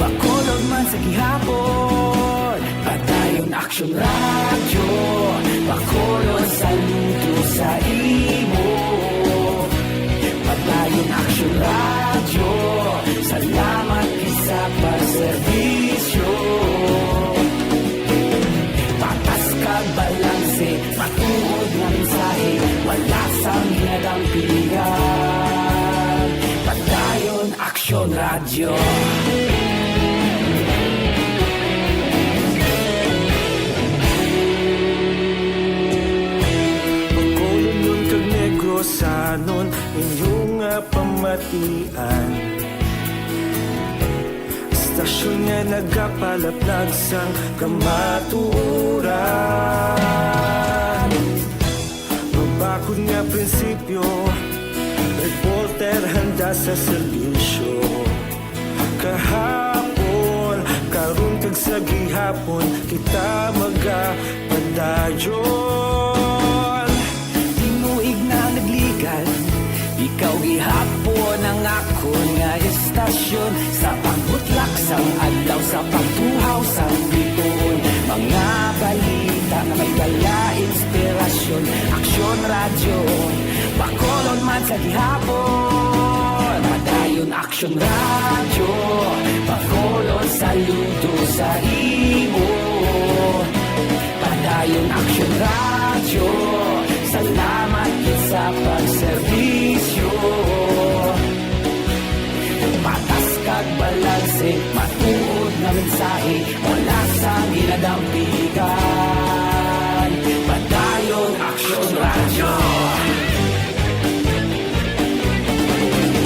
Bacolod man sa gihapon. Padayon aksyon radyo, Bacolod saludo sa imo. Padayon aksyon radyo, salamat isa pagserbisyo. Patas kag balanse, patuod nga mensahe, wala sang hinadampingan. Padayon aksyon radyo. kasanon inyong pamatian. Istasyon nga nagkapalaplag sang kamatuuran. Mabakod nga prinsipyo, reporter handa sa serbisyo. Kahapon, karun kag sa gihapon, kita magapadayon. Tinuig na nagligan, ikaw gihapon ang akon nga istasyon. Sa pagbutlak sang adlaw, sa pagtuhaw sang bituon. Mga balita na may dala inspirasyon. Aksyon radyo, Bacolod man sa gihapon. Padayon aksyon radyo, Bacolod saludo sa imo. Padayon aksyon radyo, salamat gid sa pagserbisyo. Patas kag balanse, matuod na mensahe, wala sa ginadampigan. Padayon aksyon radyo.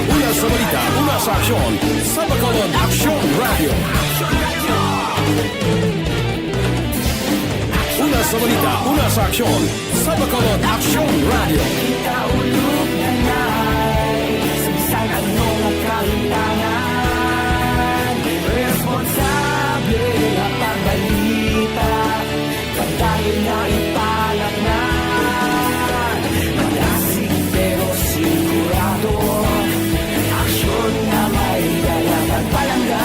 Una sa balita, una sa aksyon, sa Bacolod Aksyon Radio. Una sa balita, una sa aksyon, sa Bacolod Aksyon Radio. Kita ulog na na'y sabisan anong nagkahintangan. Responsable na pagbalita, padayon na ipalat na. Magasig pero sigurado, aksyon na may dalang at palangga.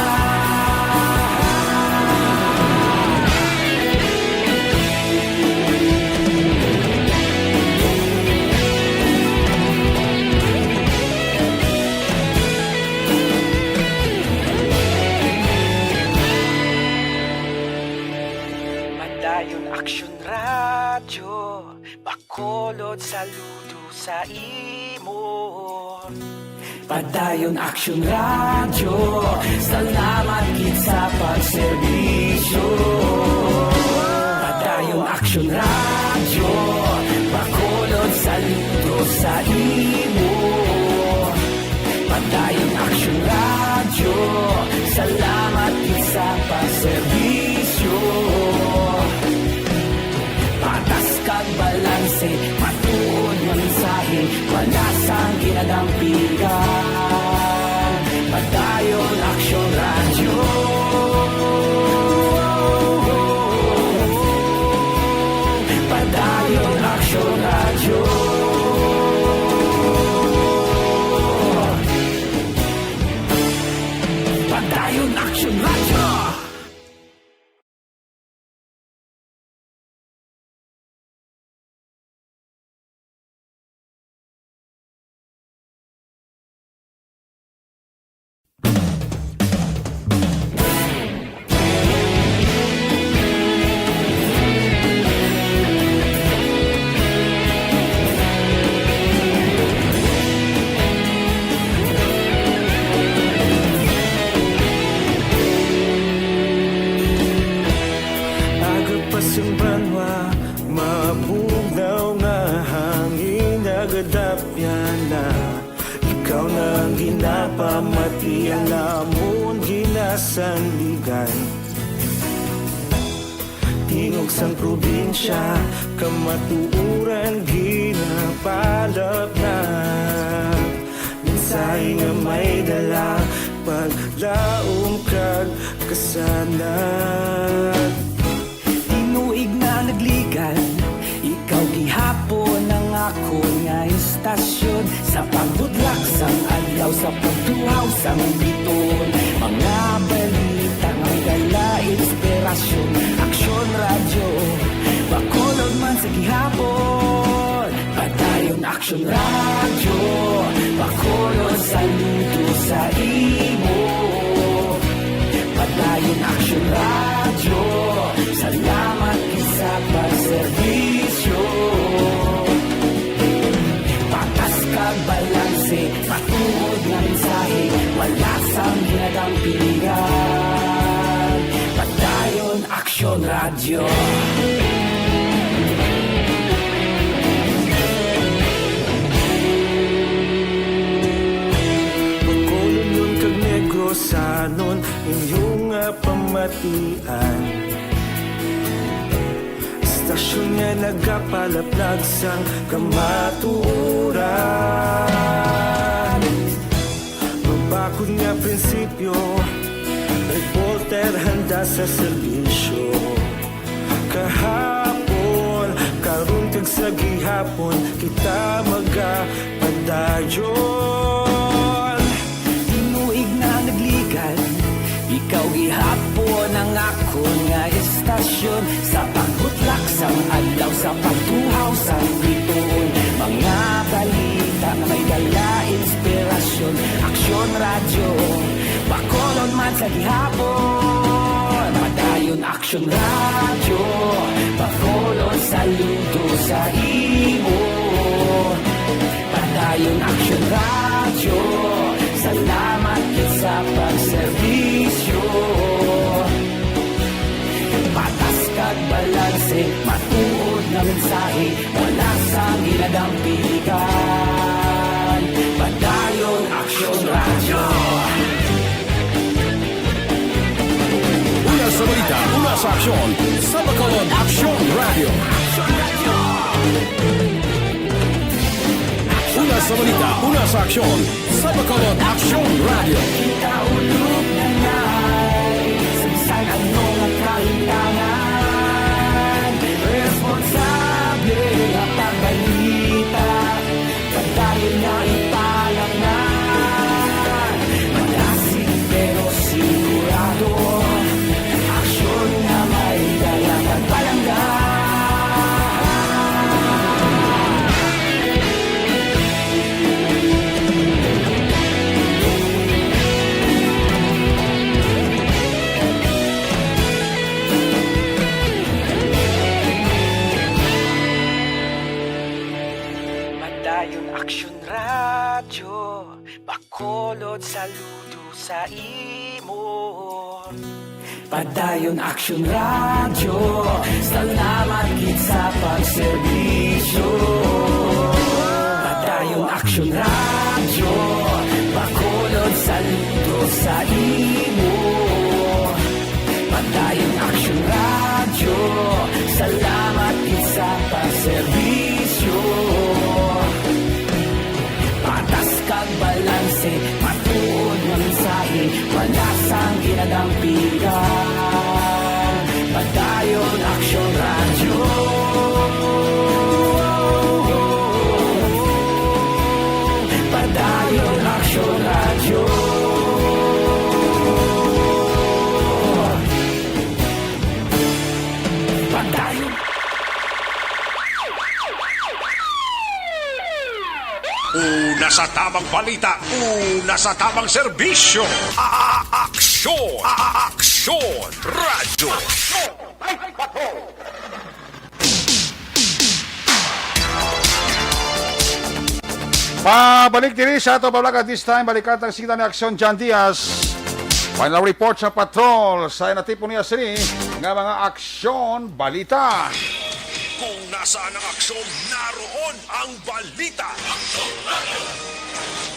Padayon aksyon radyo, Bacolod saludo sa imo. Padayon aksyon radyo, salamat gid sa pagserbisyo. Padayon aksyon radyo, Bacolod saludo sa imo. Padayon aksyon radyo, salamat gid sa pagserbisyo. Patas kag balanse, matuod nga mensahe, wala sang ginadampigan. Padayon aksyon radyo. Padayon aksyon radyo. Padayon aksyon radyo. Agapasang banwa, mabugnaw nga hangin nagadapyan na. Ikaw na ang ginapamati, alamon ginasandigan. Tingog sang probinsya, kamatuuran ginapalap na. Mensahe nga may dala, paglaom kag kasanan. Tinuig na nagligan, ikaw gihapon ang ako nga istasyon. Sa pagbudlak sang adlaw, sa pagtuhaw sang biton. Mga balita nga dala inspirasyon. Aksyon radyo, Bacolod man sa gihapon. Padayon aksyon radyo, Bacolod saludo sa imo. Padayon aksyon radyo, salamat gid sa pagserbisyo. Patas kag balanse, matuod nga mensahe, wala sang ginadampigan. Padayon aksyon radyo. inyong pamatian. Istasyon nga nagapalaplag sang kamatuuran. Mabakod nga prinsipyo, reporter handa sa serbisyo. Kahapon, karun kag sa gihapon, kita magapadayon. Tinuig na nagligan, ikaw gihapon ang ako nga istasyon. Sa pagbutlak sang adlaw, sa pagtuhaw sang bituon, mga balita na may dala inspirasyon. Aksyon radyo, Bacolod man sa gihapon. Padayon Aksyon radyo, Bacolod saludo sa imo. Padayon Aksyon radyo, salamat kit sa pagserbisyo. Patas kag balanse, matuod na mensahe, wala sang ginadampigan. Padayon Aksyon radyo. Una sa balita, una sa aksyon, sa Bacolod Aksyon Radio. Una sa balita, una sa aksyon, sa Bacolod Aksyon Radio. Kita ulog na ngay, sagsag anong nakahintangan. Responsable na pagbalita, pagdayon na ipalangnan. Malasig pero sigurado, aksyon na may dala pagpalanggan. Padayon Aksyon radyo, Bacolod saludo sa imo. Padayon Aksyon radyo, salamat kit sa pagserbisyo. Padayon Aksyon radyo, Bacolod saludo sa imo. Padayon Aksyon radyo, salamat kit sa pagserbisyo. Patas kag balanse, matuod nga mensahe, wala sang ginadampigan. Padayon Aksyon radyo. Padayon Aksyon radyo. Padayon. Una sa tamang balita, una sa tamang serbisyo. Aksyon! Aksyon! Radyo! Pabalik diri sa ato bablag at this time balikat ang sita ni Aksyon John Diaz. Final report sa patrol sa natipon niya sini nga mga aksyon balita. Kung nasaan ang aksyon, naroon ang balita.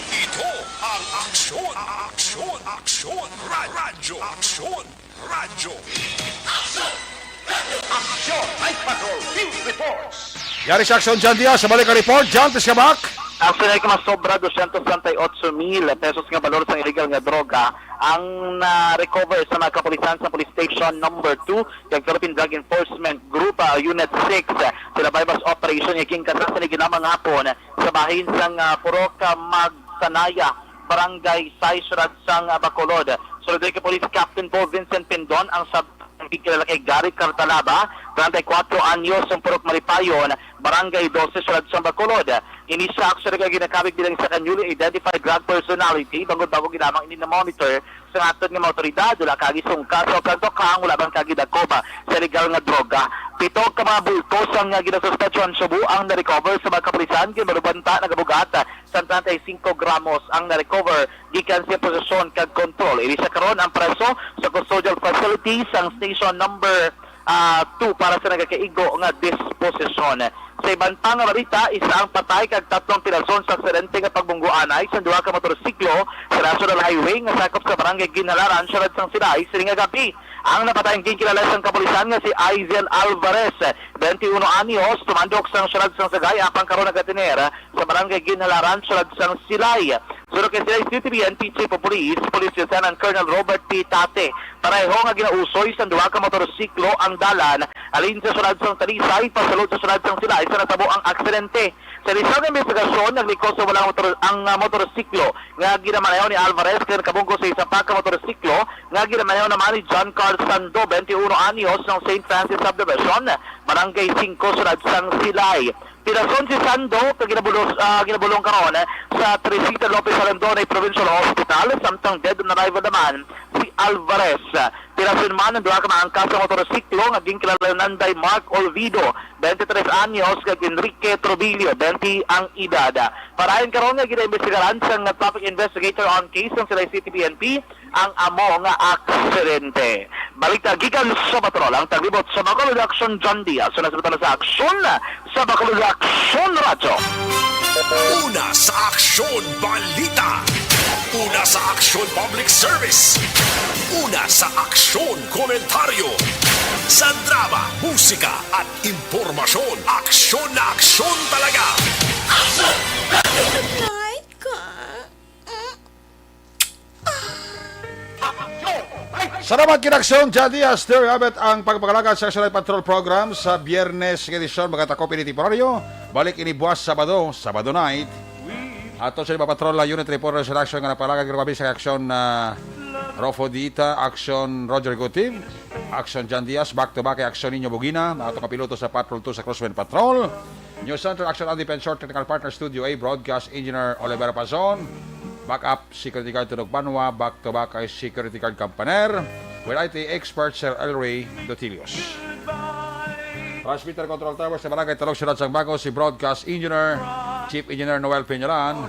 Ito ang aksyon, aksyon, aksyon, radyo, aksyon, radyo. Aksyon, Night Patrol, Field Reports. Yari sa Aksyon John Diaz sa balik ang report. John, tis ka back? Actually, ay kumasobra 268,000 pesos nga balor sa illegal nga droga ang na-recover sa mga kapulisan sa Police Station number 2 kag Philippine Drug Enforcement Group Unit 6 sila bypass operation yung kingkasa sa ginamang hapon sa bahin sang Puroka Magsanaya Barangay Saisrad sang Bacolod. Solidary ka Police Captain Paul Vincent Pindon ang kilala kay Gary Cartalaba, 34 anyos ang Purok Maripayon, Barangay 12 sa Ladsang Bacolod. Inisa actually kay ginakabig bilang sa newly identified drug personality bangod-bago ginamang ini na monitor sa atod nga mga otoridad wala kagisong kaso kagdokang wala bang kagidakoba sa legal nga droga. Pito ka mga bultos ang ginasuspetsyon Cebu ang na-recover sa mga kapulisan kinalubanta nagabugat sa 35 gramos ang na-recover gikan sa posisyon kag control. Inisa karon ang preso sa custodial facilities ang station number 2 para sa nagakaigo nga disposisyon. Sa ibang pang balita, isa ang patay kag 3 pirason sa aksidente nga pagbungguanay sa duha ka motorsiklo sa National Highway nga sakop sa barangay Ginhalaran, Syudad Sang Silay, sining gabi. Ang napatay ang ginkilalas ng kapulisan nga si Aizel Alvarez, 21 anyos, tumandok sa Syudad Sang Sagay, apang karon nagatinera sa barangay Ginhalaran, Syudad Sang Silay. Suro kay sila CTBN Chief of Police, Police Lieutenant Colonel Robert P. Tate. Pareho nga ginausoy sa duha ka motorsiklo ang dalan alin sa Syudad Sang Talisay pasulod sa Syudad Sang Silay sa natabo ang aksidente. Sa isang investigasyon, naglikos sa walang motorsiklo nga ginamaneho ni Alvarez kaya nakabunggo sa isa pa ka motorsiklo nga ginamaneho naman ni John Carl Sando, 21 anyos ng St. Francis Subdivision, Barangay 5, Syudad Sang Silay. Pirason si Sando ginabulong karon sa Teresita Lopez Arendone Provincial Hospital, samtang dead on arrival naman si Alvarez. Pirason man ang duha ka maangkas sa motorsiklo nga ginkilala Nanday Mark Olvido, 23 anyos, kag Enrique Trobilio, 20 ang edad. Parayon karon nga ginaimbestigaran sa traffic investigator on case ng sila CTPNP ang amo nga aksidente. Balita gikan sa patrol ang taglibot sa Bacolod Action John Diaz. So nasabatan sa aksyon sa Bacolod Action Radio. Una sa aksyon balita. Una sa aksyon public service. Una sa aksyon komentaryo. Sa drama, musika at impormasyon. Aksyon na aksyon talaga. Night ka. Salamat kinaksyon, John Diaz. There you have it, ang pagpagalaga sa National Patrol Program sa Biyernes edisyon magkatako pinitiporaryo. Balik ini buwas Sabado night. Ato sa iba patrol la unit reporter sa action nga napalaga grabe sa action Rofo Dita, action Roger Gutim, action John Diaz, back to back action Ninyo Bugina, ato kapiloto sa Patrol 2 sa Crosswind Patrol. News Center action Andy Pensor, technical partner Studio A, broadcast engineer Oliver Pazon. Backup security guard Tunog Banwa, back to back ay security guard Campaner, with IT expert Sir Elray Dotilios. Transmitter Control Tower sa Barangay Talog, Syudad Sang Bago, si broadcast engineer Chief Engineer Noel Peñalan,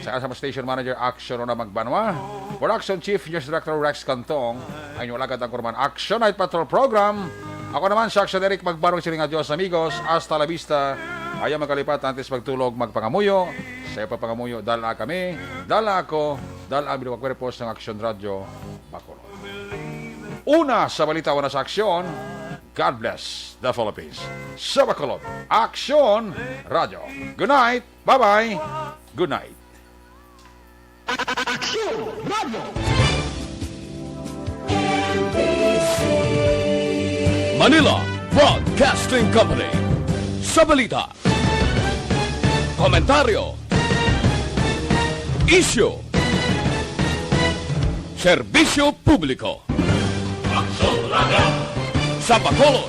sa kasama station manager Action Rona Magbanwa, production chief news director Rex Cantong, ay inyong ang Kurman Action Night Patrol Program. Ako naman si Action Eric Magbanong, siling adios amigos, hasta la vista. Ayaw magkalipat antes magtulog magpangamuyo. Sa iyo papangamuyo, dala kami, dala ako, dala ang binuwag kwerpos ng Action Radio Bacolod. Una sa balita, una sa aksyon, God bless the Philippines. Sa Bacolod, Action Radio. Good night, bye-bye, good night. Action Radio. Manila Broadcasting Company. Sa balita, komentaryo, issue, serbisyo publiko. Sa Bacolod,